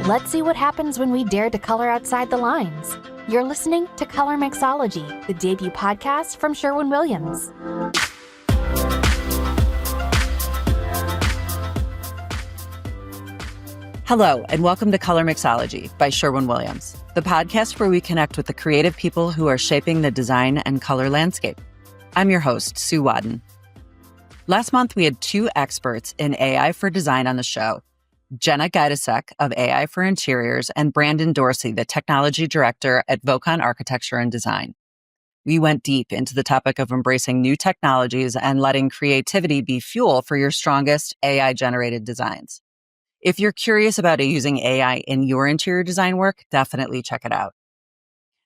Let's see what happens when we dare to color outside the lines. You're listening to Colormixology, the debut podcast from Sherwin-Williams. Hello, and welcome to Colormixology by Sherwin-Williams, the podcast where we connect with the creative people who are shaping the design and color landscape. I'm your host, Sue Wadden. Last month, we had two experts in AI for design on the show, Jenna Gajdusek of AI for Interiors and Brandon Dorsey, the technology director at Vocon Architecture and Design. We went deep into the topic of embracing new technologies and letting creativity be fuel for your strongest AI-generated designs. If you're curious about using AI in your interior design work, definitely check it out.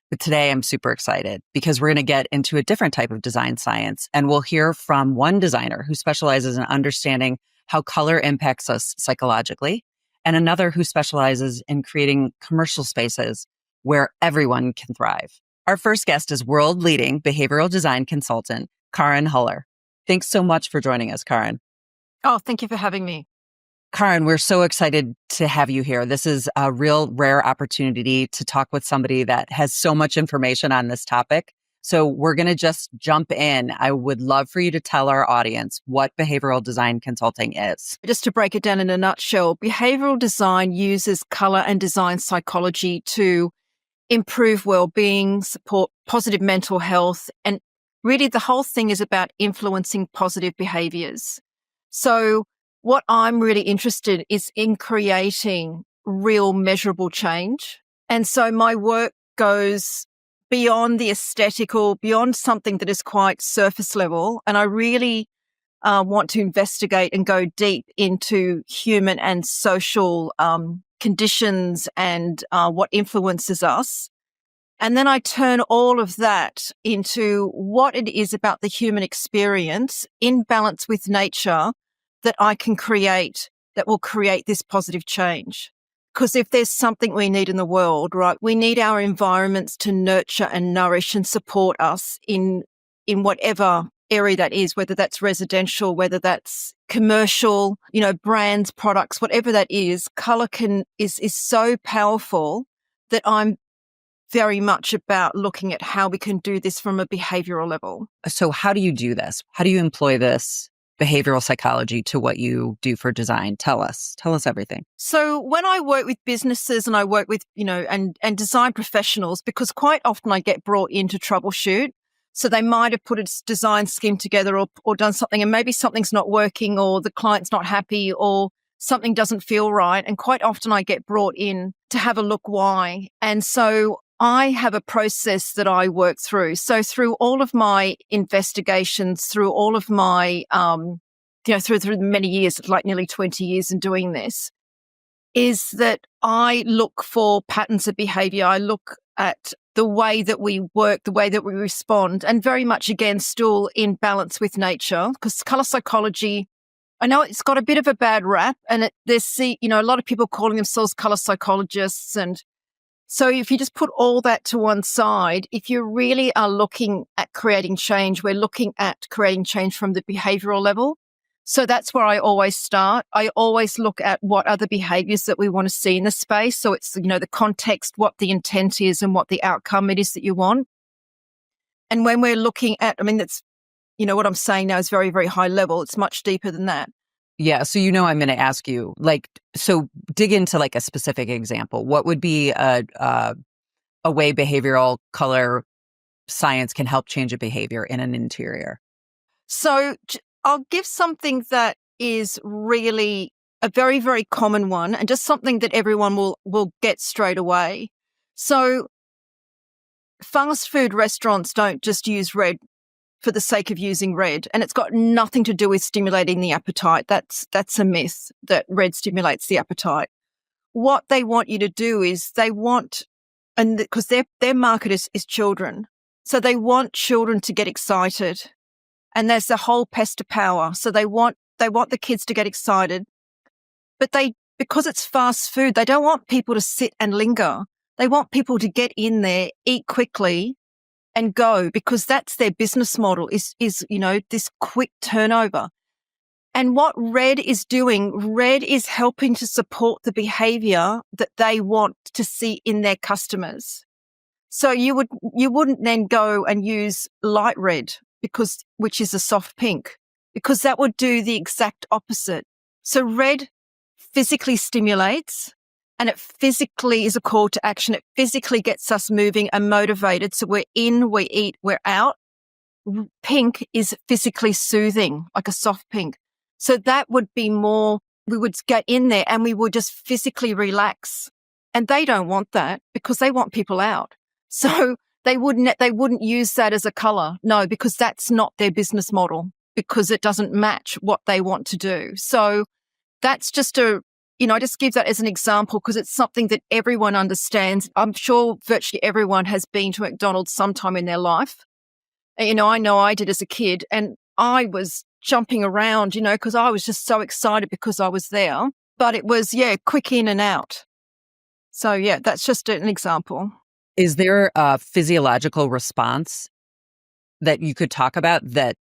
But today I'm super excited because we're going to get into a different type of design science, and we'll hear from one designer who specializes in understanding how color impacts us psychologically, and another who specializes in creating commercial spaces where everyone can thrive. Our first guest is world-leading behavioral design consultant, Karin Huller. Thanks so much for joining us, Karin. Oh, thank you for having me. Karin, we're so excited to have you here. This is a real rare opportunity to talk with somebody that has so much information on this topic. So we're going to just jump in. I would love for you to tell our audience what behavioral design consulting is. Just to break it down in a nutshell, behavioral design uses color and design psychology to improve well-being, support positive mental health, and really the whole thing is about influencing positive behaviors. So what I'm really interested in is in creating real measurable change. And so my work goes beyond the aesthetical, beyond something that is quite surface level. And I really want to investigate and go deep into human and social conditions and what influences us. And then I turn all of that into what it is about the human experience in balance with nature that I can create that will create this positive change. Because if there's something we need in the world, right, we need our environments to nurture and nourish and support us in whatever area that is, whether that's residential, whether that's commercial, brands, products, whatever that is. Color is so powerful that I'm very much about looking at how we can do this from a behavioral level. So how do you do this? How do you employ this behavioral psychology to what you do for design? Tell us everything. So when I work with businesses and I work with, and design professionals, because quite often I get brought in to troubleshoot. So they might have put a design scheme together or done something and maybe something's not working or the client's not happy or something doesn't feel right. And quite often I get brought in to have a look why. And so I have a process that I work through. So through all of my investigations, through all of my, through many years, like nearly 20 years in doing this, is that I look for patterns of behavior. I look at the way that we work, the way that we respond, and very much, again, still in balance with nature. Because color psychology, I know it's got a bit of a bad rap, and there's a lot of people calling themselves color psychologists. And so if you just put all that to one side, if you really are looking at creating change, we're looking at creating change from the behavioral level. So that's where I always start. I always look at what are the behaviors that we want to see in the space. So it's, the context, what the intent is and what the outcome it is that you want. And when we're looking at, that's, what I'm saying now is very, very high level. It's much deeper than that. Yeah. So, I'm going to ask you, so dig into a specific example. What would be a way behavioral color science can help change a behavior in an interior? So I'll give something that is really a very, very common one and just something that everyone will get straight away. So fast food restaurants don't just use red for the sake of using red. And it's got nothing to do with stimulating the appetite. That's a myth that red stimulates the appetite. What they want you to do is and because their market is children. So they want children to get excited. And there's the whole pest to power. So they want the kids to get excited. But because it's fast food, they don't want people to sit and linger. They want people to get in there, eat quickly, and go, because that's their business model is this quick turnover. And what red is doing, red is helping to support the behavior that they want to see in their customers. So you wouldn't then go and use light red which is a soft pink, because that would do the exact opposite. So red physically stimulates, and it physically is a call to action. It physically gets us moving and motivated. So we're in, we eat, we're out. Pink is physically soothing, like a soft pink. So that would be more, we would get in there and we would just physically relax. And they don't want that because they want people out. So they wouldn't use that as a color. No, because that's not their business model, because it doesn't match what they want to do. So that's just I just give that as an example because it's something that everyone understands. I'm sure virtually everyone has been to McDonald's sometime in their life. I know I did as a kid, and I was jumping around, because I was just so excited because I was there. But it was, quick in and out. So, that's just an example. Is there a physiological response that you could talk about that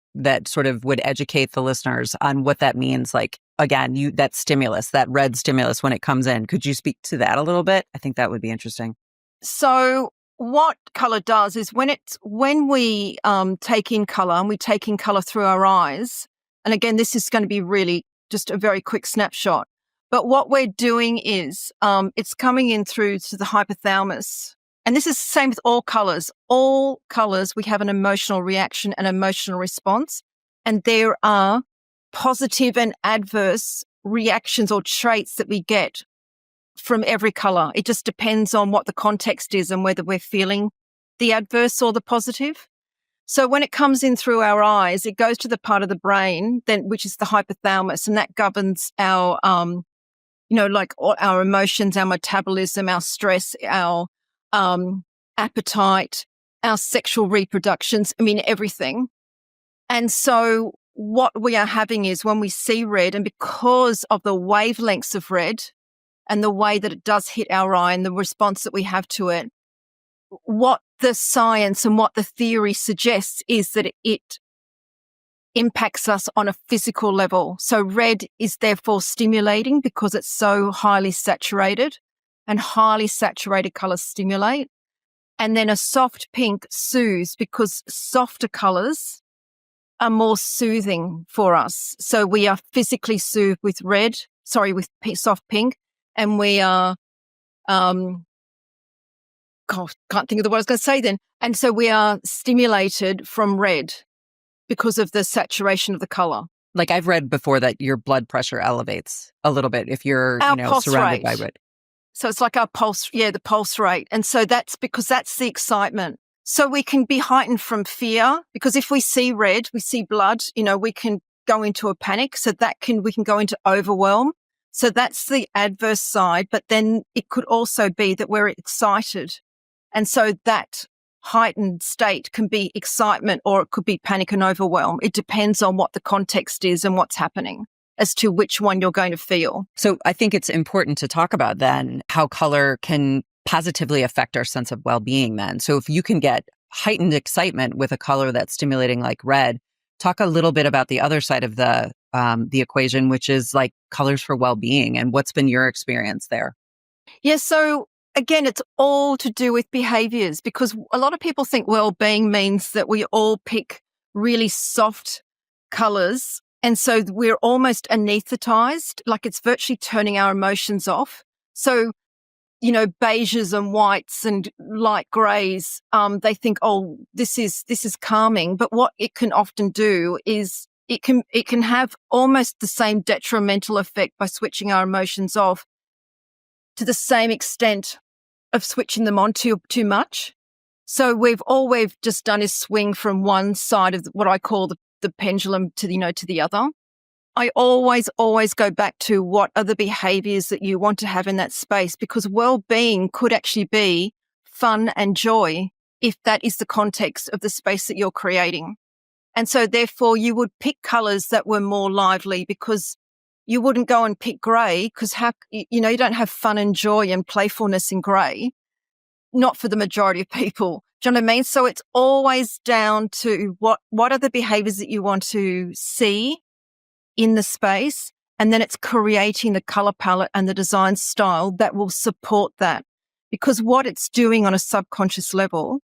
sort of would educate the listeners on what that means? Like, again, that stimulus, that red stimulus when it comes in. Could you speak to that a little bit? I think that would be interesting. So what color does is when we take in color, and we take in color through our eyes, and again, this is going to be really just a very quick snapshot. But what we're doing is it's coming in through to the hypothalamus. And this is the same with all colors. All colors, we have an emotional reaction and emotional response. And there are positive and adverse reactions or traits that we get from every color. It just depends on what the context is and whether we're feeling the adverse or the positive. So when it comes in through our eyes, it goes to the part of the brain, which is the hypothalamus, and that governs our, like all our emotions, our metabolism, our stress, our appetite, our sexual reproductions, everything. And so what we are having is when we see red, and because of the wavelengths of red and the way that it does hit our eye and the response that we have to it, what the science and what the theory suggests is that it impacts us on a physical level. So red is therefore stimulating because it's so highly saturated, and highly saturated colors stimulate. And then a soft pink soothes because softer colors are more soothing for us. So we are physically soothed with soft pink, and we are, can't think of the word I was going to say then. And so we are stimulated from red because of the saturation of the color. Like I've read before that your blood pressure elevates a little bit if you're, surrounded by red. So it's like our pulse, the pulse rate. And so that's because that's the excitement. So we can be heightened from fear, because if we see red, we see blood, we can go into a panic. So we can go into overwhelm. So that's the adverse side. But then it could also be that we're excited. And so that heightened state can be excitement, or it could be panic and overwhelm. It depends on what the context is and what's happening as to which one you're going to feel. So I think it's important to talk about then how color can positively affect our sense of well-being then. So if you can get heightened excitement with a color that's stimulating like red, talk a little bit about the other side of the equation, which is like colors for well-being, and what's been your experience there? Yeah, so again, it's all to do with behaviors, because a lot of people think well-being means that we all pick really soft colors. And so we're almost anesthetized, like it's virtually turning our emotions off. So, beiges and whites and light grays, they think, oh, this is calming. But what it can often do is it can have almost the same detrimental effect by switching our emotions off to the same extent of switching them on too much. So all we've just done is swing from one side of what I call the pendulum to the other. I always go back to what are the behaviors that you want to have in that space, because well-being could actually be fun and joy if that is the context of the space that you're creating. And so therefore you would pick colors that were more lively, because you wouldn't go and pick gray, because you don't have fun and joy and playfulness in gray, not for the majority of people. Do you know what I mean? So it's always down to what are the behaviors that you want to see in the space, and then it's creating the color palette and the design style that will support that. Because what it's doing on a subconscious level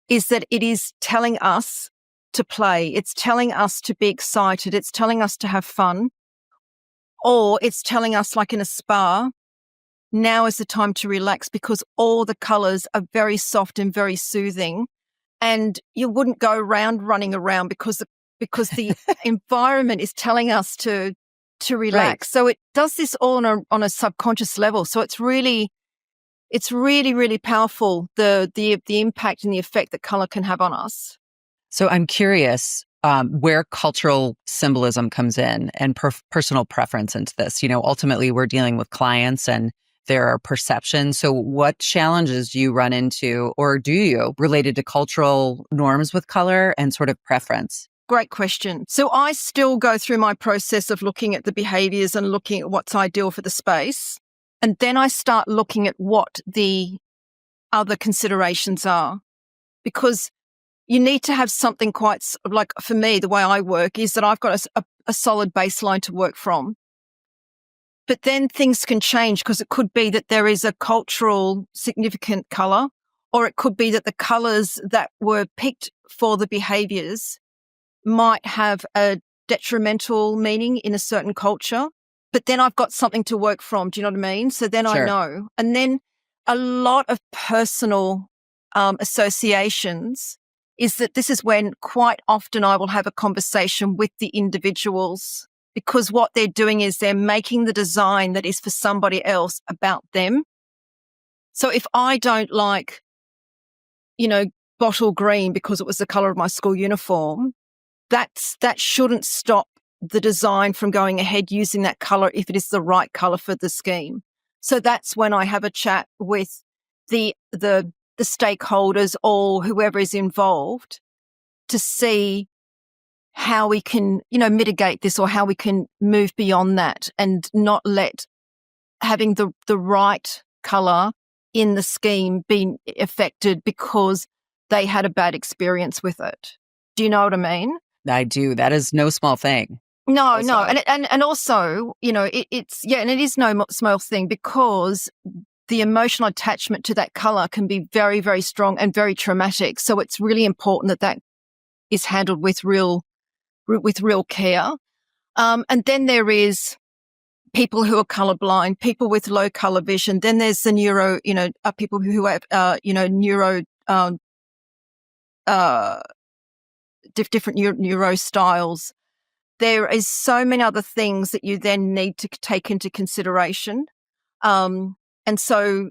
is that it is telling us to play. It's telling us to be excited. It's telling us to have fun. Or it's telling us, like in a spa, now is the time to relax because all the colors are very soft and very soothing. And you wouldn't go around running around because the environment is telling us to relax. Right. So it does this all on a subconscious level. So it's really, really powerful, the impact and the effect that color can have on us. So I'm curious where cultural symbolism comes in and personal preference into this. Ultimately, we're dealing with clients and there are perceptions. So what challenges do you run into, or do you, related to cultural norms with color and sort of preference? Great question. So I still go through my process of looking at the behaviors and looking at what's ideal for the space. And then I start looking at what the other considerations are, because you need to have something quite, like for me, the way I work is that I've got a solid baseline to work from. But then things can change because it could be that there is a cultural significant color, or it could be that the colors that were picked for the behaviors might have a detrimental meaning in a certain culture. But then I've got something to work from. Do you know what I mean? So then Sure. I know. And then a lot of personal associations is that this is when quite often I will have a conversation with the individuals, because what they're doing is they're making the design that is for somebody else about them. So if I don't like, bottle green because it was the color of my school uniform, that shouldn't stop the design from going ahead using that color if it is the right color for the scheme. So that's when I have a chat with the stakeholders or whoever is involved to see how we can, mitigate this, or how we can move beyond that and not let having the right color in the scheme be affected because they had a bad experience with it. Do you know what I mean? I do. That is no small thing. No. Also. And also, it's, and it is no small thing, because the emotional attachment to that color can be very, very strong and very traumatic. So it's really important that is handled with real care. And then there is people who are colorblind, people with low color vision. Then there's the people who have, different neuro styles. There is so many other things that you then need to take into consideration. And so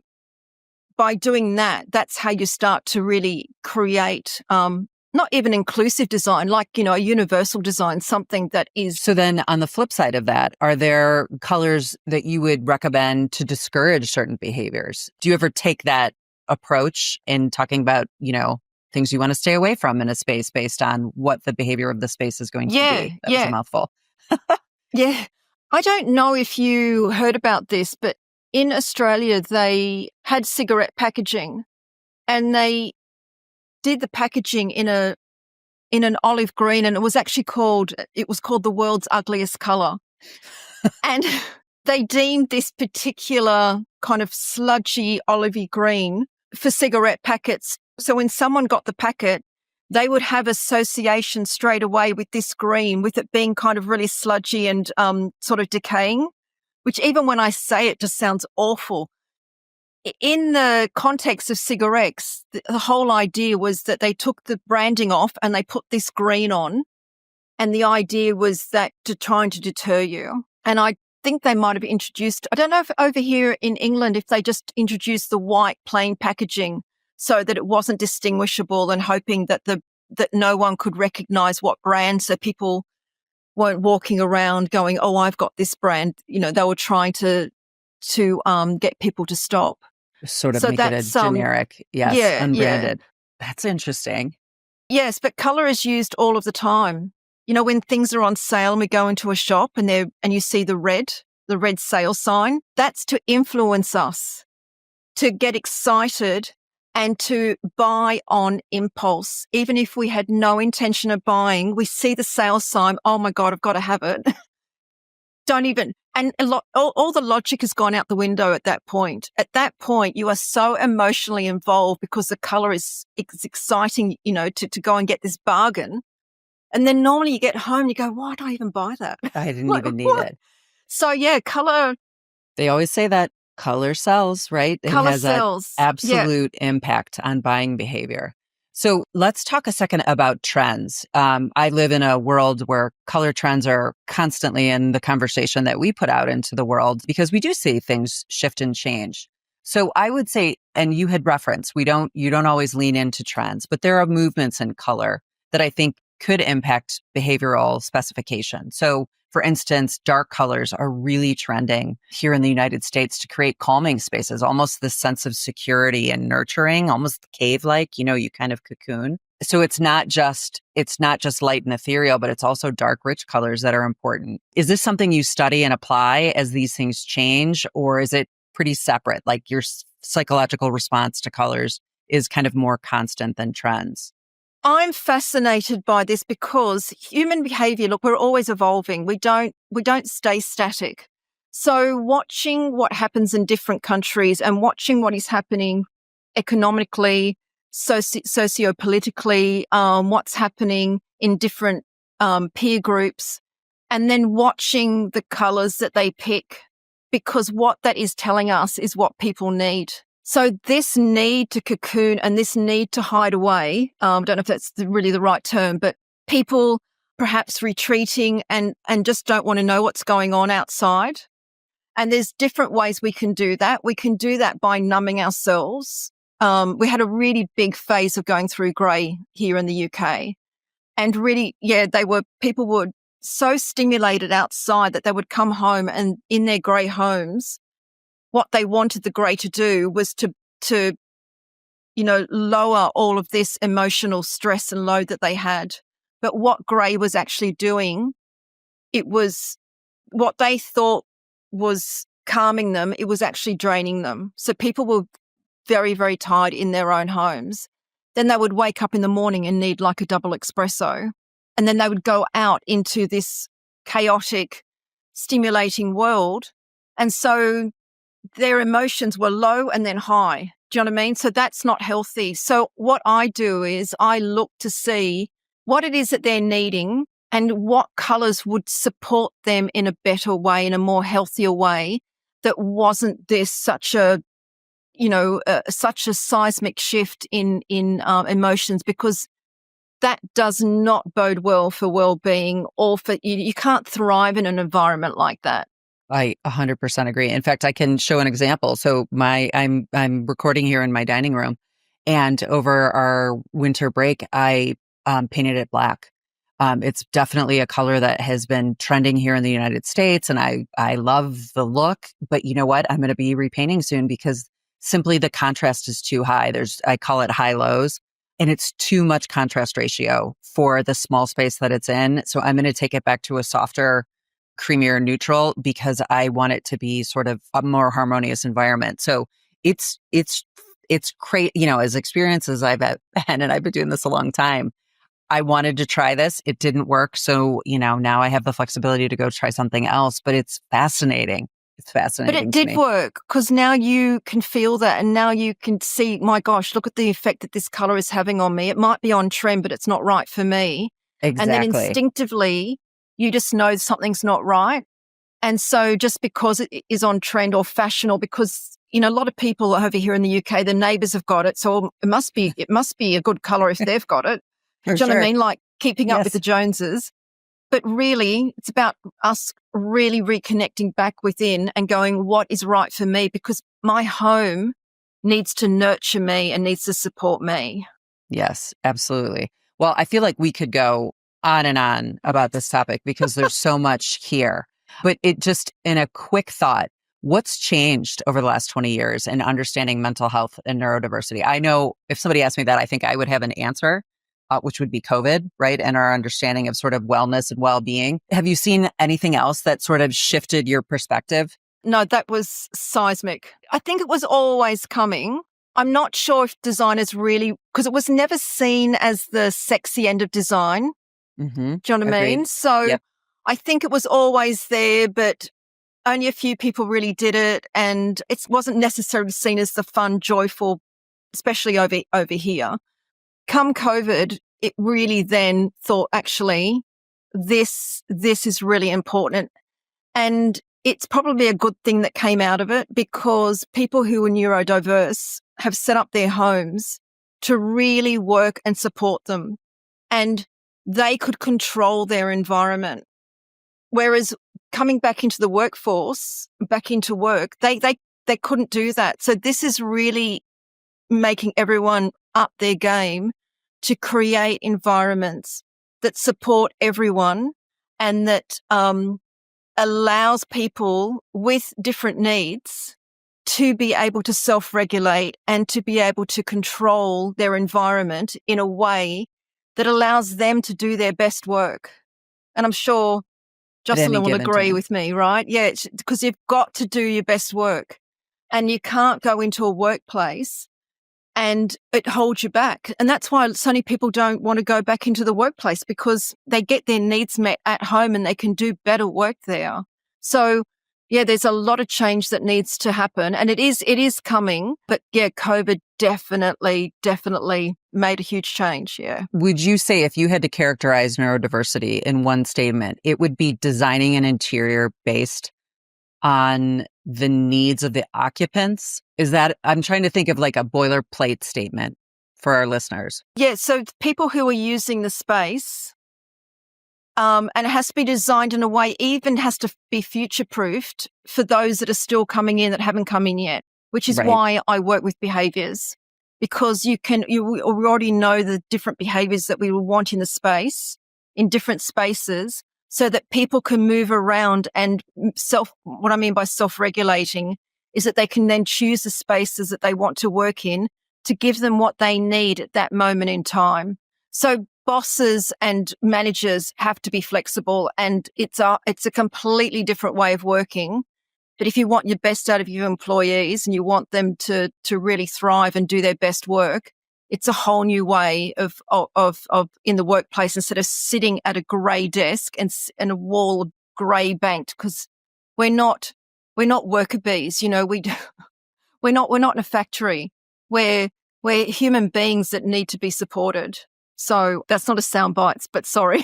by doing that, that's how you start to really create, not even inclusive design, like, a universal design, something that is. So then on the flip side of that, are there colors that you would recommend to discourage certain behaviors? Do you ever take that approach in talking about, things you want to stay away from in a space based on what the behavior of the space is going to be? That was a mouthful. Yeah. I don't know if you heard about this, but in Australia, they had cigarette packaging, and they did the packaging in an olive green, and it was called the world's ugliest color. And they deemed this particular kind of sludgy olivey green for cigarette packets. So when someone got the packet, they would have association straight away with this green, with it being kind of really sludgy and sort of decaying, which even when I say it just sounds awful. In the context of cigarettes, the whole idea was that they took the branding off and they put this green on. And the idea was that to try to deter you. And I think they might have introduced, I don't know if over here in England, if they just introduced the white plain packaging so that it wasn't distinguishable, and hoping that that no one could recognize what brand, so people weren't walking around going, oh, I've got this brand. They were trying to get people to stop. Sort of make it a generic, unbranded. Yeah. That's interesting. Yes, but color is used all of the time. When things are on sale and we go into a shop and you see the red sale sign, that's to influence us to get excited and to buy on impulse. Even if we had no intention of buying, we see the sale sign, oh my God, I've got to have it. don't even, and all the logic has gone out the window at that point. At that point, you are so emotionally involved because the color is exciting, to go and get this bargain. And then normally you get home, you go, why did I even buy that? I didn't even need it. So yeah, color. They always say that color sells, right? It Color has sells. an absolute impact on buying behavior. So let's talk a second about trends. I live in a world where color trends are constantly in the conversation that we put out into the world because we do see things shift and change. So I would say, and you had referenced, you don't always lean into trends, but there are movements in color that I think could impact behavioral specification. So for instance, dark colors are really trending here in the United States to create calming spaces, almost this sense of security and nurturing, almost cave-like, you kind of cocoon. So it's not just light and ethereal, but it's also dark, rich colors that are important. Is this something you study and apply as these things change, or is it pretty separate? Like your psychological response to colors is kind of more constant than trends? I'm fascinated by this because human behavior, look, we're always evolving. We don't stay static. So watching what happens in different countries and watching what is happening economically, socio-politically, what's happening in different peer groups, and then watching the colors that they pick, because what that is telling us is what people need. So this need to cocoon and this need to hide away, I don't know if that's really the right term, but people perhaps retreating and just don't want to know what's going on outside. And there's different ways we can do that. We can do that by numbing ourselves. We had a really big phase of going through grey here in the UK. And really, people were so stimulated outside that they would come home and in their grey homes, what they wanted the grey to do was to lower all of this emotional stress and load that they had. But what grey was actually doing, it was what they thought was calming them, it was actually draining them. So people were very, very tired in their own homes. Then they would wake up in the morning and need like a double espresso. And then they would go out into this chaotic, stimulating world. And so their emotions were low and then high. Do you know what I mean? So that's not healthy. So what I do is I look to see what it is that they're needing and what colours would support them in a better way, in a more healthier way, that wasn't this such a seismic shift in emotions, because that does not bode well for well-being or for you. You can't thrive in an environment like that. I 100% agree. In fact, I can show an example. So I'm recording here in my dining room, and over our winter break, I painted it black. It's definitely a color that has been trending here in the United States, and I love the look. But you know what? I'm going to be repainting soon because simply the contrast is too high. I call it high lows, and it's too much contrast ratio for the small space that it's in. So I'm going to take it back to a softer, creamier neutral because I want it to be sort of a more harmonious environment. So it's great, as experienced as I've been, and I've been doing this a long time, I wanted to try this. It didn't work. So, now I have the flexibility to go try something else, but it's fascinating. It's fascinating. But it did work because now you can feel that and now you can see, my gosh, look at the effect that this color is having on me. It might be on trend, but it's not right for me. Exactly. And then instinctively, you just know something's not right. And so just because it is on trend or fashion, or because, a lot of people over here in the UK, the neighbours have got it. So it must be a good colour if they've got it. Do you know what I mean? Like keeping up with the Joneses. But really, it's about us really reconnecting back within and going, what is right for me? Because my home needs to nurture me and needs to support me. Yes, absolutely. Well, I feel like we could go on and on about this topic because there's so much here. But it just, in a quick thought, what's changed over the last 20 years in understanding mental health and neurodiversity? I know if somebody asked me that, I think I would have an answer, which would be COVID, right? And our understanding of sort of wellness and well-being. Have you seen anything else that sort of shifted your perspective? No, that was seismic. I think it was always coming. I'm not sure if designers really, because it was never seen as the sexy end of design. Mm-hmm. Do you know what I mean? So I think it was always there, but only a few people really did it. And it wasn't necessarily seen as the fun, joyful, especially over here. Come COVID, it really then thought, actually, this is really important. And it's probably a good thing that came out of it, because people who are neurodiverse have set up their homes to really work and support them. And they could control their environment. Whereas coming back into the workforce, back into work, they couldn't do that. So this is really making everyone up their game to create environments that support everyone and that allows people with different needs to be able to self-regulate and to be able to control their environment in a way that allows them to do their best work. And I'm sure Joscelin will agree with me, right? Yeah, because you've got to do your best work, and you can't go into a workplace and it holds you back. And that's why so many people don't want to go back into the workplace, because they get their needs met at home and they can do better work there. So yeah, there's a lot of change that needs to happen, and it is coming. But yeah, COVID definitely made a huge change. Yeah. Would you say, if you had to characterize neurodiversity in one statement, it would be designing an interior based on the needs of the occupants? Is that, I'm trying to think of like a boilerplate statement for our listeners. Yeah. So people who are using the space, and it has to be designed in a way, even has to be future-proofed for those that are still coming in that haven't come in yet, which is why I work with behaviors, because you already know the different behaviors that we will want in the space, in different spaces, so that people can move around and what I mean by self-regulating is that they can then choose the spaces that they want to work in to give them what they need at that moment in time. So bosses and managers have to be flexible, and it's a completely different way of working. But if you want your best out of your employees and you want them to really thrive and do their best work, it's a whole new way of in the workplace, instead of sitting at a grey desk and a wall of grey banked, because we're not worker bees, you know. We're not in a factory. We're human beings that need to be supported. So that's not a sound bites, but sorry.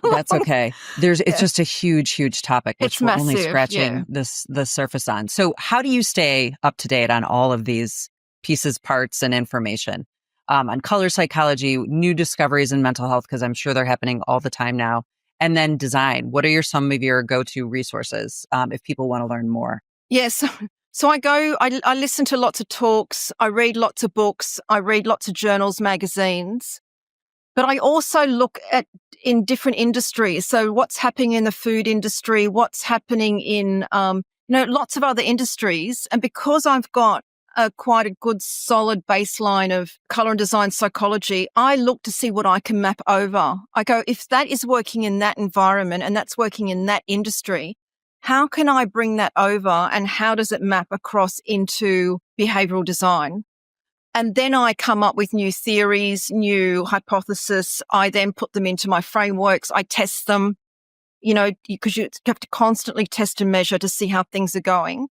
That's okay. It's just a huge topic, which it's we're massive, only scratching the surface on. So how do you stay up to date on all of these pieces, parts, and information? On color psychology, new discoveries in mental health, because I'm sure they're happening all the time now. And then design. What are some of your go-to resources if people want to learn more? Yes. So I listen to lots of talks. I read lots of books. I read lots of journals, magazines. But I also look at in different industries. So what's happening in the food industry, what's happening in, lots of other industries. And because I've got quite a good solid baseline of color and design psychology, I look to see what I can map over. I go, if that is working in that environment and that's working in that industry, how can I bring that over, and how does it map across into behavioral design? And then I come up with new theories, new hypotheses. I then put them into my frameworks. I test them, because you have to constantly test and measure to see how things are going.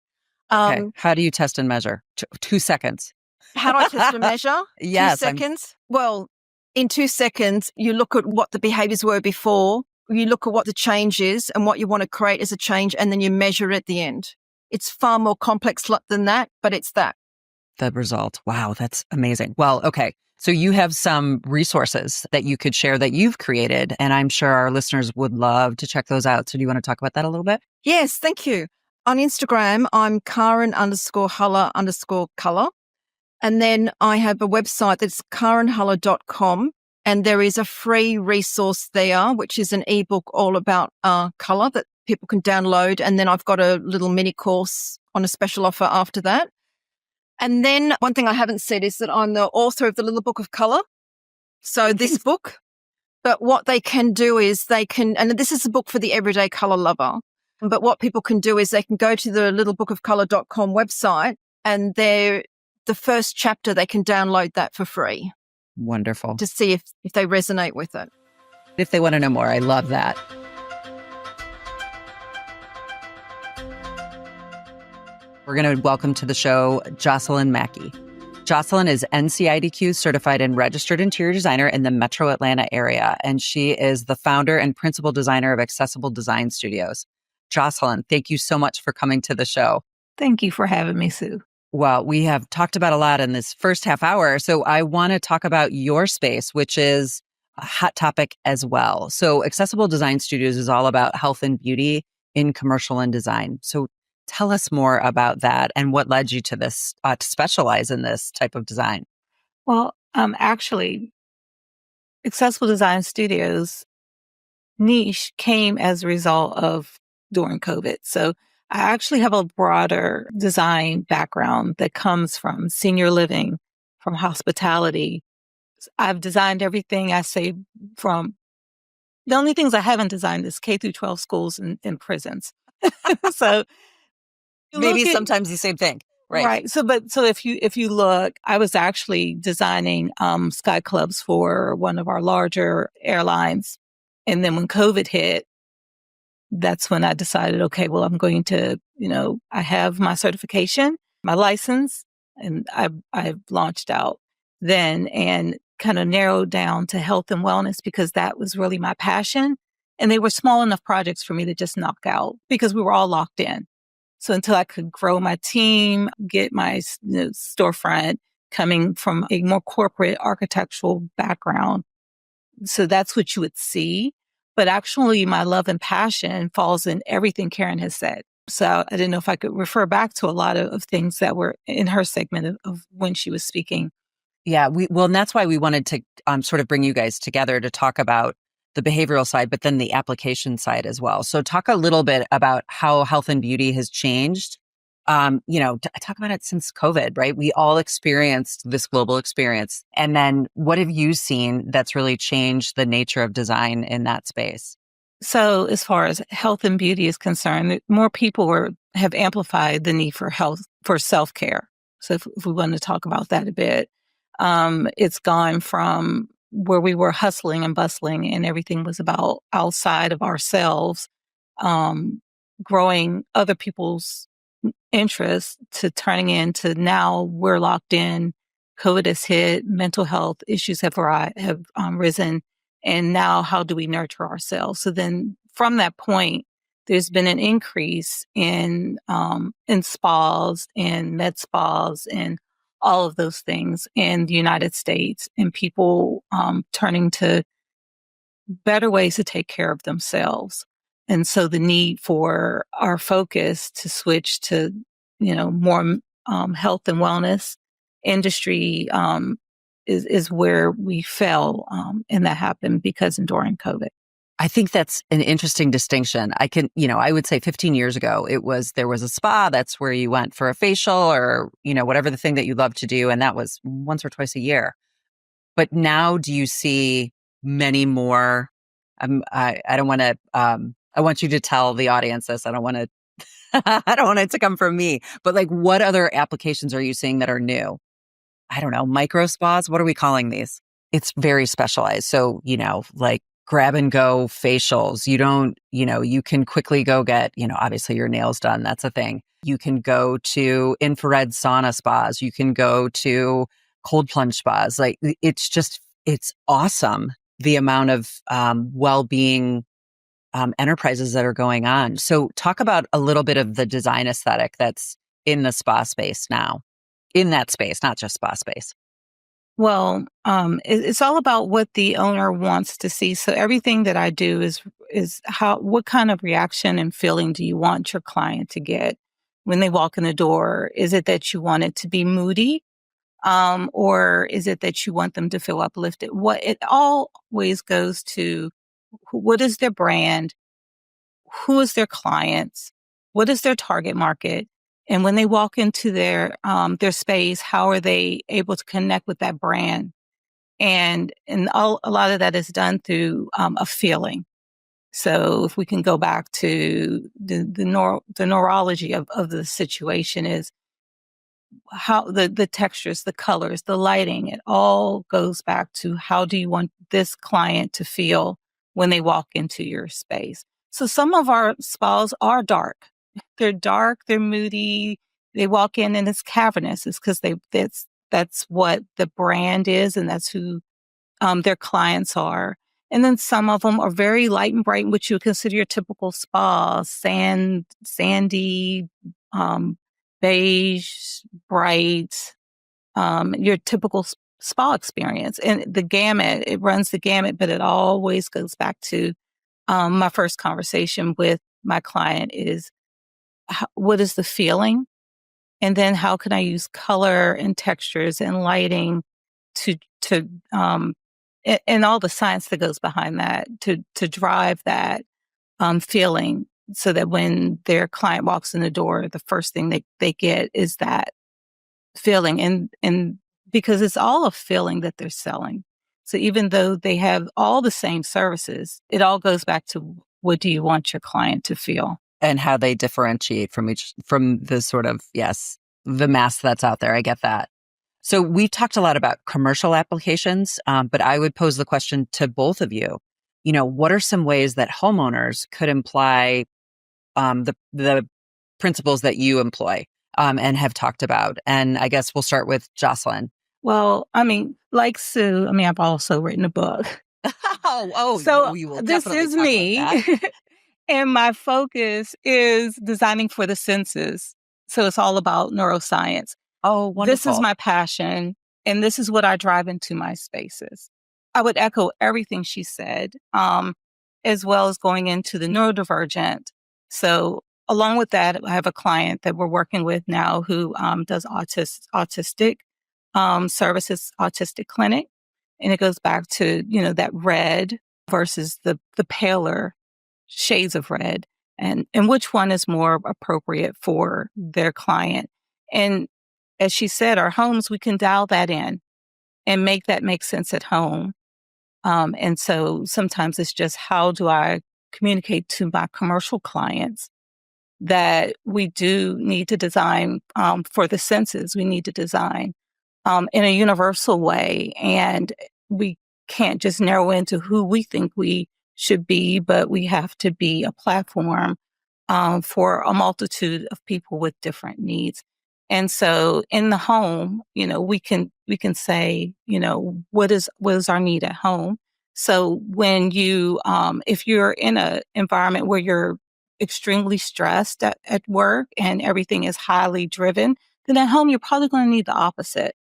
Okay. How do you test and measure? 2 seconds. How do I test and measure? Yes. 2 seconds? Well, in 2 seconds, you look at what the behaviors were before. You look at what the change is and what you want to create as a change, and then you measure at the end. It's far more complex than that, but it's that. The result. Wow, that's amazing. Well, okay. So you have some resources that you could share that you've created, and I'm sure our listeners would love to check those out. So do you want to talk about that a little bit? Yes, thank you. On Instagram, I'm Karen_Huller_color. And then I have a website that's karenhuller.com. And there is a free resource there, which is an ebook all about color that people can download. And then I've got a little mini course on a special offer after that. And then one thing I haven't said is that I'm the author of the Little Book of Color. So this book, but what they can do is and this is a book for the everyday color lover, but what people can do is they can go to the littlebookofcolor.com website, and the first chapter, they can download that for free. Wonderful. To see if they resonate with it. If they want to know more, I love that. We're going to welcome to the show Joscelin Mackey. Joscelin is NCIDQ certified and registered interior designer in the Metro Atlanta area, and she is the founder and principal designer of Accessible Design Studios. Joscelin, thank you so much for coming to the show. Thank you for having me, Sue. Well, we have talked about a lot in this first half hour, so I want to talk about your space, which is a hot topic as well. So Accessible Design Studios is all about health and beauty in commercial and design. So tell us more about that and what led you to this, to specialize in this type of design. Well, actually, Accessible Design Studios niche came as a result of during COVID. So I actually have a broader design background that comes from senior living, from hospitality. I've designed everything I say from the only things I haven't designed is K through 12 schools and prisons. So Maybe sometimes the same thing. Right. So if you look, I was actually designing sky clubs for one of our larger airlines. And then when COVID hit, that's when I decided, okay, well, I'm going to, I have my certification, my license, and I've launched out then and kind of narrowed down to health and wellness because that was really my passion. And they were small enough projects for me to just knock out because we were all locked in. So until I could grow my team, get my storefront coming from a more corporate architectural background. So that's what you would see. But actually, my love and passion falls in everything Karen has said. So I didn't know if I could refer back to a lot of things that were in her segment of when she was speaking. Yeah, and that's why we wanted to sort of bring you guys together to talk about the behavioral side, but then the application side as well. So talk a little bit about how health and beauty has changed. Talk about it since COVID, right? We all experienced this global experience. And then what have you seen that's really changed the nature of design in that space? So as far as health and beauty is concerned, more people have amplified the need for health, for self-care. So if we want to talk about that a bit, it's gone from where we were hustling and bustling and everything was about outside of ourselves, growing other people's interests to turning into now we're locked in. COVID has hit, mental health issues have risen. And now how do we nurture ourselves? So then from that point, there's been an increase in spas and med spas and all of those things in the United States and people turning to better ways to take care of themselves. And so the need for our focus to switch to, more health and wellness industry is where we fell, and that happened during COVID. I think that's an interesting distinction. I would say 15 years ago, there was a spa. That's where you went for a facial or, whatever the thing that you love to do. And that was once or twice a year. But now do you see many more? I don't want to, I want you to tell the audience this. I don't want it to come from me, but like what other applications are you seeing that are new? I don't know, micro spas. What are we calling these? It's very specialized. So, like grab and go facials. You can quickly go get, obviously your nails done. That's a thing. You can go to infrared sauna spas. You can go to cold plunge spas. Like it's awesome. The amount of well-being enterprises that are going on. So talk about a little bit of the design aesthetic that's in the spa space now, in that space, not just spa space. Well, it's all about what the owner wants to see. So everything that I do is what kind of reaction and feeling do you want your client to get when they walk in the door? Is it that you want it to be moody? Or is it that you want them to feel uplifted? What it always goes to, what is their brand? Who is their clients? What is their target market? And when they walk into their space, how are they able to connect with that brand? And a lot of that is done through a feeling. So if we can go back to the neurology of the situation is how the textures, the colors, the lighting, it all goes back to how do you want this client to feel when they walk into your space. So some of our spas are dark. They're dark, they're moody, They walk in and it's cavernous. It's because that's what the brand is, and that's who their clients are. And then some of them are very light and bright, which you would consider your typical spa, sandy, beige, bright, your typical spa experience. And it runs the gamut, but it always goes back to my first conversation with my client is what is the feeling? And then how can I use color and textures and lighting to and all the science that goes behind that to drive that feeling, so that when their client walks in the door, the first thing they get is that feeling. And because it's all a feeling that they're selling. So even though they have all the same services, it all goes back to what do you want your client to feel? And how they differentiate from the sort of, yes, the mass that's out there. I get that. So we've talked a lot about commercial applications, but I would pose the question to both of you. What are some ways that homeowners could apply the principles that you employ and have talked about? And I guess we'll start with Joscelin. Well, like Sue, I've also written a book. So you will this is me. And my focus is designing for the senses. So it's all about neuroscience. Oh, wonderful. This is my passion, and this is what I drive into my spaces. I would echo everything she said, as well as going into the neurodivergent. So along with that, I have a client that we're working with now who does autistic services, autistic clinic. And it goes back to, that red versus the paler shades of red, and which one is more appropriate for their client. And as she said, our homes, we can dial that in and make that make sense at home. And so sometimes it's just, how do I communicate to my commercial clients that we do need to design for the senses? We need to design in a universal way. And we can't just narrow into who we think we should be, but we have to be a platform for a multitude of people with different needs. And so in the home, we can say, what is our need at home? So when you, if you're in an environment where you're extremely stressed at work and everything is highly driven, then at home, you're probably going to need the opposite,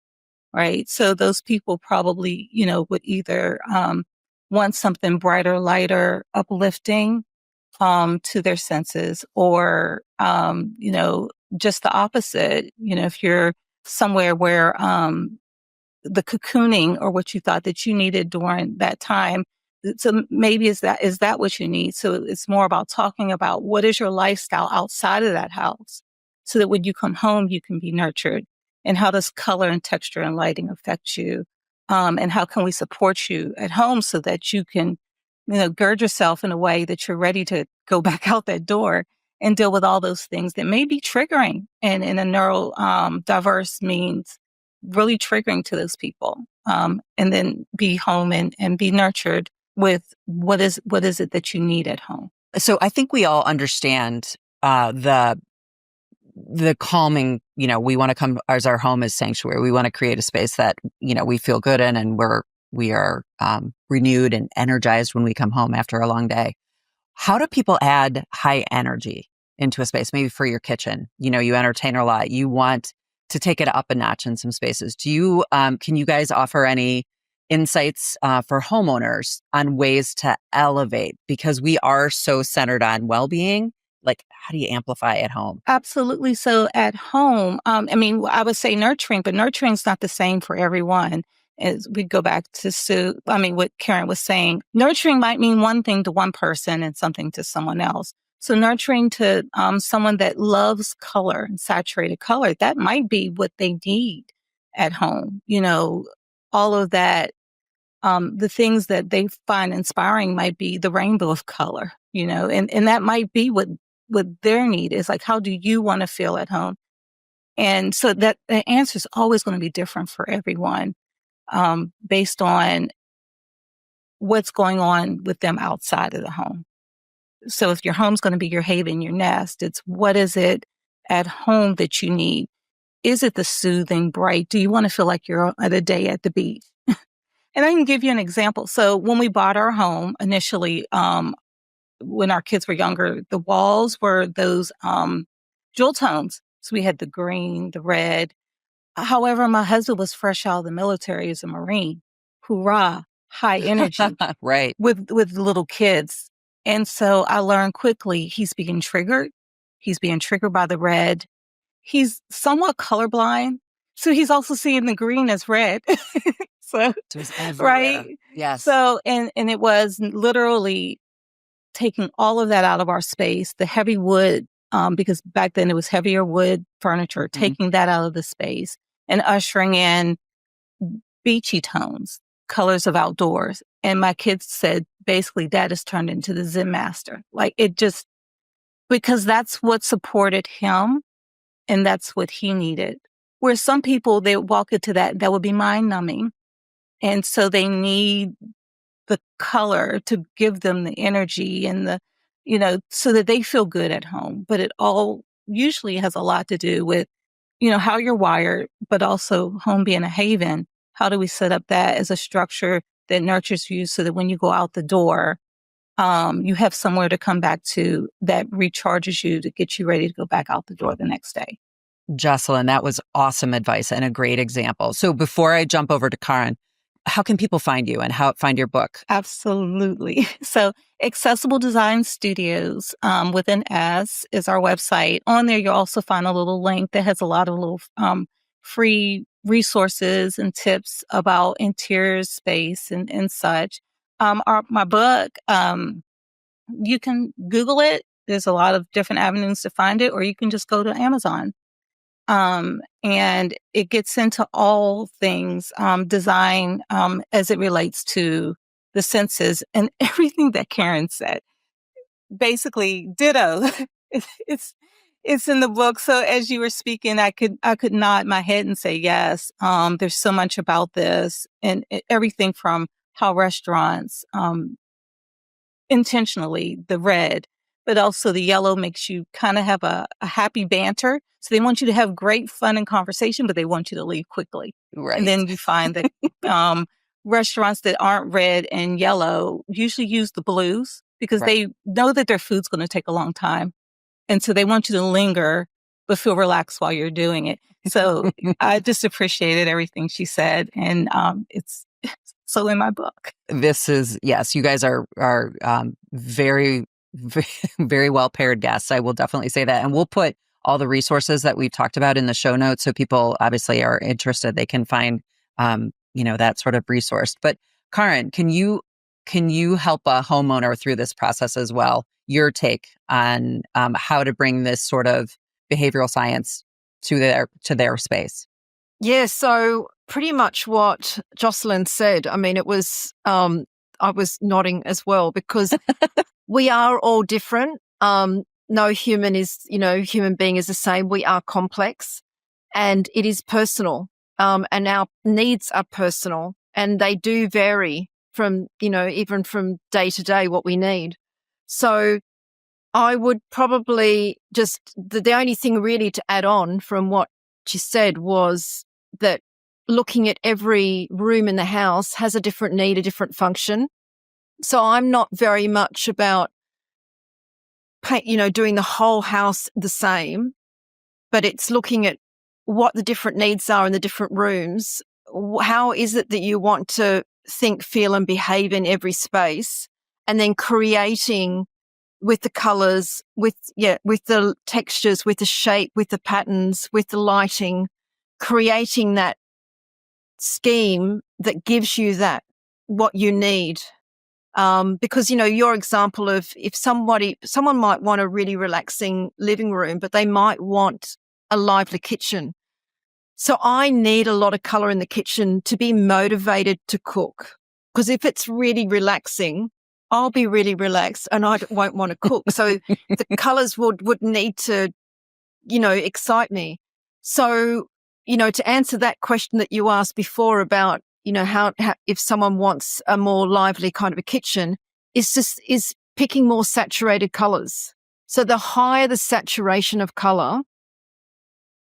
right? So those people probably, would either want something brighter, lighter, uplifting to their senses, or, just the opposite. If you're somewhere where the cocooning or what you thought that you needed during that time. So maybe is that what you need? So it's more about talking about what is your lifestyle outside of that house, so that when you come home, you can be nurtured. And how does color and texture and lighting affect you? And how can we support you at home so that you can, gird yourself in a way that you're ready to go back out that door and deal with all those things that may be triggering. And in a neuro diverse means really triggering to those people. And then be home and be nurtured with what is it that you need at home. So I think we all understand the calming, we want to come as our home is sanctuary. We want to create a space that, we feel good in, and we are renewed and energized when we come home after a long day. How do people add high energy into a space? Maybe for your kitchen, you entertain a lot. You want to take it up a notch in some spaces. Do you, can you guys offer any insights for homeowners on ways to elevate? Because we are so centered on well-being. Like, how do you amplify at home? Absolutely. So at home, I would say nurturing, but nurturing is not the same for everyone. As we go back to what Karen was saying, nurturing might mean one thing to one person and something to someone else. So nurturing to someone that loves color and saturated color, that might be what they need at home. All of that, the things that they find inspiring might be the rainbow of color, and that might be what their need is. Like, how do you want to feel at home? And so that the answer is always going to be different for everyone, based on what's going on with them outside of the home. So if your home's going to be your haven, your nest, it's what is it at home that you need? Is it the soothing, bright? Do you want to feel like you're at a day at the beach? And I can give you an example. So when we bought our home initially, when our kids were younger, the walls were those jewel tones. So we had the green, the red. However, my husband was fresh out of the military as a Marine. Hoorah, high energy Right. with little kids. And so I learned quickly he's being triggered. He's being triggered by the red. He's somewhat colorblind. So he's also seeing the green as red. So, So it's everywhere. right. Yes. So, and it was literally taking all of that out of our space, the heavy wood, because back then it was heavier wood furniture, taking that out of the space and ushering in beachy tones, colors of outdoors. And my kids said, basically, Dad has turned into the Zen master. Like it just, because that's what supported him and that's what he needed. Where some people, they walk into that would be mind numbing. And so they need the color to give them the energy and the, so that they feel good at home. But it all usually has a lot to do with, how you're wired, but also home being a haven. How do we set up that as a structure that nurtures you so that when you go out the door, you have somewhere to come back to that recharges you to get you ready to go back out the door the next day. Joscelin, that was awesome advice and a great example. So before I jump over to Karen, how can people find you and find your book? Absolutely. So Accessible Design Studios with an S is our website. On there, you'll also find a little link that has a lot of little free resources and tips about interior space and such. My book, you can Google it. There's a lot of different avenues to find it, or you can just go to Amazon. And it gets into all things design as it relates to the senses and everything that Karen said. Basically, ditto. It's in the book. So as you were speaking, I could nod my head and say yes. There's so much about this, and everything from how restaurants intentionally the red, but also the yellow makes you kind of have a happy banter. So they want you to have great fun and conversation, but they want you to leave quickly. Right. And then you find that restaurants that aren't red and yellow usually use the blues because they know that their food's going to take a long time. And so they want you to linger, but feel relaxed while you're doing it. So I just appreciated everything she said. And it's so in my book. This is, yes, you guys are very, very well paired guests. I will definitely say that. And we'll put all the resources that we've talked about in the show notes. So people obviously are interested. They can find, that sort of resource. But Karen, can you help a homeowner through this process as well? Your take on how to bring this sort of behavioral science to their space? Yeah, so pretty much what Joscelin said. I mean, it was, I was nodding as well because we are all different. No human being is the same. We are complex and it is personal. And our needs are personal and they do vary from, even from day to day what we need. So I would probably just, the only thing really to add on from what she said was that looking at every room in the house has a different need, a different function. So I'm not very much about, doing the whole house the same, but it's looking at what the different needs are in the different rooms. How is it that you want to think, feel, and behave in every space? And then creating with the colors, with the textures, with the shape, with the patterns, with the lighting, creating that scheme that gives you that, what you need. Because, your example of if someone might want a really relaxing living room, but they might want a lively kitchen. So I need a lot of color in the kitchen to be motivated to cook. Because if it's really relaxing, I'll be really relaxed and I won't want to cook. So the colors would need to, excite me. So, to answer that question that you asked before about, how if someone wants a more lively kind of a kitchen, is picking more saturated colors. So the higher the saturation of color,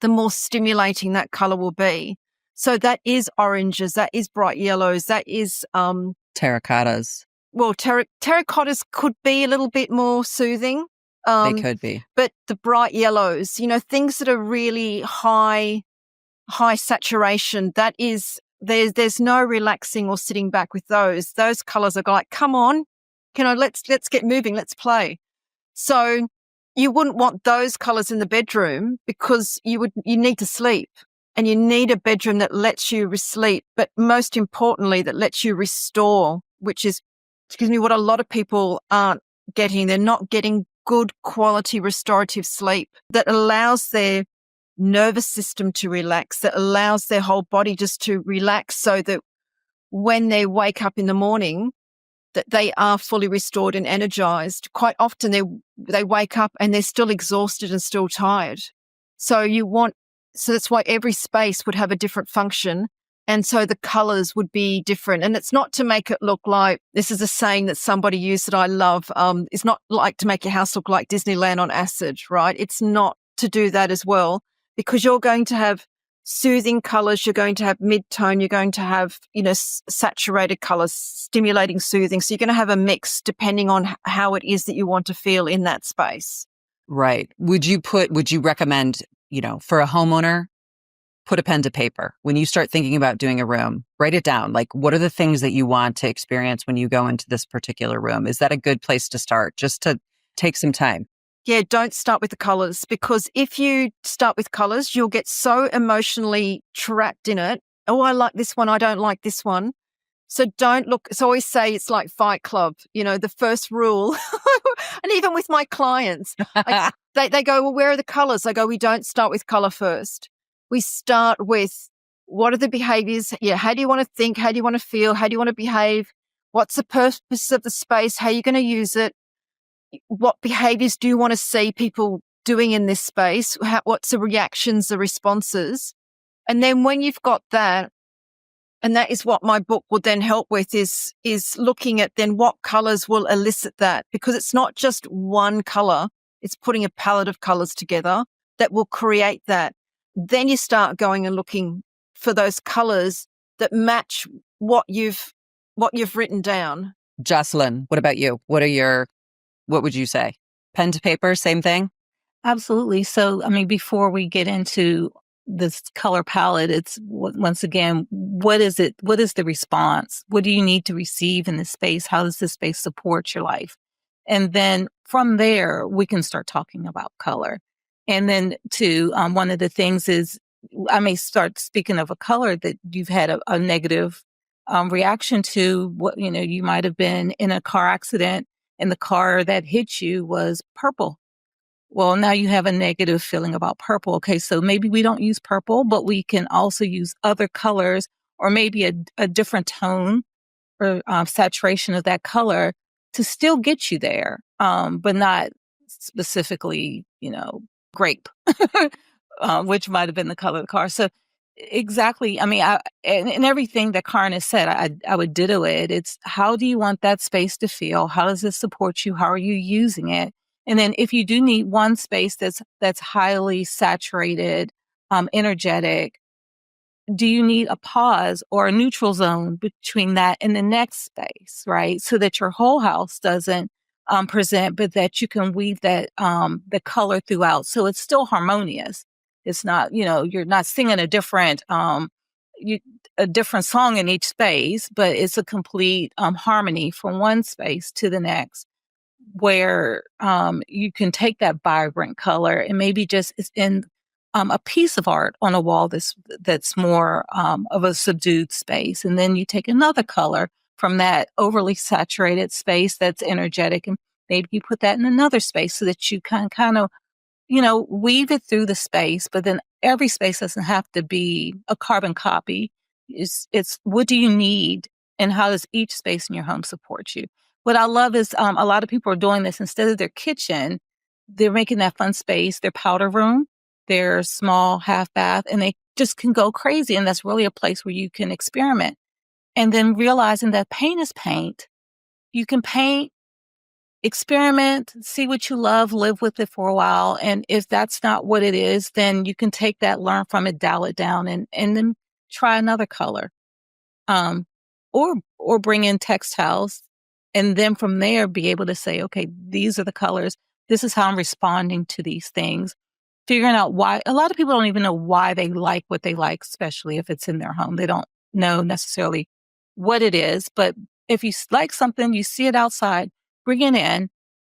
the more stimulating that color will be. So that is oranges, that is bright yellows, that is Terracottas. well, terracottas could be a little bit more soothing. They could be. But the bright yellows, things that are really high saturation, that is, there's no relaxing or sitting back with those. Those colors are like, come on, let's get moving, let's play. So you wouldn't want those colors in the bedroom because you need to sleep, and you need a bedroom that lets you sleep, but most importantly, that lets you restore, which is, what a lot of people aren't getting. They're not getting good quality restorative sleep that allows their nervous system to relax, that allows their whole body just to relax, so that when they wake up in the morning, that they are fully restored and energized. Quite often they wake up and they're still exhausted and still tired. So that's why every space would have a different function. And so the colors would be different. And it's not to make it look like, this is a saying that somebody used that I love. It's not like to make your house look like Disneyland on acid, right? It's not to do that as well, because you're going to have soothing colors, you're going to have mid-tone, you're going to have, saturated colors, stimulating, soothing. So you're going to have a mix depending on how it is that you want to feel in that space. Right. Would you recommend, for a homeowner, put a pen to paper when you start thinking about doing a room, write it down. Like, what are the things that you want to experience when you go into this particular room? Is that a good place to start, just to take some time? Yeah, don't start with the colors, because if you start with colors, you'll get so emotionally trapped in it. Oh, I like this one, I don't like this one. So don't look. So I always say it's like Fight Club, the first rule. And even with my clients, they go, well, where are the colors? I go, we don't start with color first. We start with, what are the behaviors? Yeah, how do you want to think? How do you want to feel? How do you want to behave? What's the purpose of the space? How are you going to use it? What behaviors do you want to see people doing in this space? What's the reactions, the responses? And then when you've got that, and that is what my book will then help with, is looking at then what colors will elicit that, because it's not just one color, it's putting a palette of colors together that will create that. Then you start going and looking for those colors that match what you've written down. Joscelin, what about you? What would you say? Pen to paper, same thing? Absolutely. So, before we get into this color palette, it's once again, what is it? What is the response? What do you need to receive in this space? How does this space support your life? And then from there, we can start talking about color. And then one of the things is, I may start speaking of a color that you've had a negative reaction to. What, you might have been in a car accident and the car that hit you was purple. Well, now you have a negative feeling about purple. Okay, so maybe we don't use purple, but we can also use other colors, or maybe a different tone or saturation of that color to still get you there, but not specifically, grape, which might have been the color of the car. So exactly. And everything that Karin has said, I would ditto it. It's, how do you want that space to feel? How does it support you? How are you using it? And then if you do need one space that's highly saturated, energetic, do you need a pause or a neutral zone between that and the next space, right? So that your whole house doesn't present, but that you can weave that the color throughout, so it's still harmonious. It's not, you're not singing a different song in each space, but it's a complete harmony from one space to the next, where you can take that vibrant color and maybe just it's in a piece of art on a wall that's more of a subdued space. And then you take another color from that overly saturated space that's energetic, and maybe you put that in another space so that you can kind of, weave it through the space. But then every space doesn't have to be a carbon copy. It's what do you need, and how does each space in your home support you? What I love is a lot of people are doing this instead of their kitchen. They're making that fun space their powder room, their small half bath, and they just can go crazy. And that's really a place where you can experiment. And then realizing that paint is paint. You can paint experiment, see what you love, live with it for a while. And if that's not what it is, then you can take that, learn from it, dial it down, and then try another color. Or bring in textiles, and then from there be able to say, okay, these are the colors. This is how I'm responding to these things. Figuring out why. A lot of people don't even know why they like what they like, especially if it's in their home. They don't know necessarily what it is. But if you like something, you see it outside, bring it in,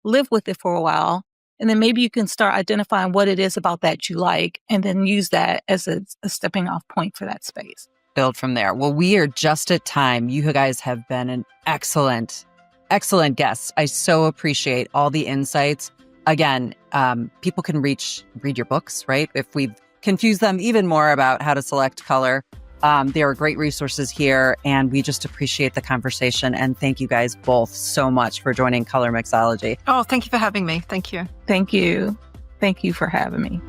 live with it for a while, and then maybe you can start identifying what it is about that you like, and then use that as a stepping off point for that space. Build from there. Well, we are just at time. You guys have been an excellent guests. I so appreciate all the insights. Again, people can read your books, right? If we've confused them even more about how to select color, there are great resources here, and we just appreciate the conversation. And thank you guys both so much for joining Colormixology. Oh, thank you for having me. Thank you. Thank you. Thank you for having me.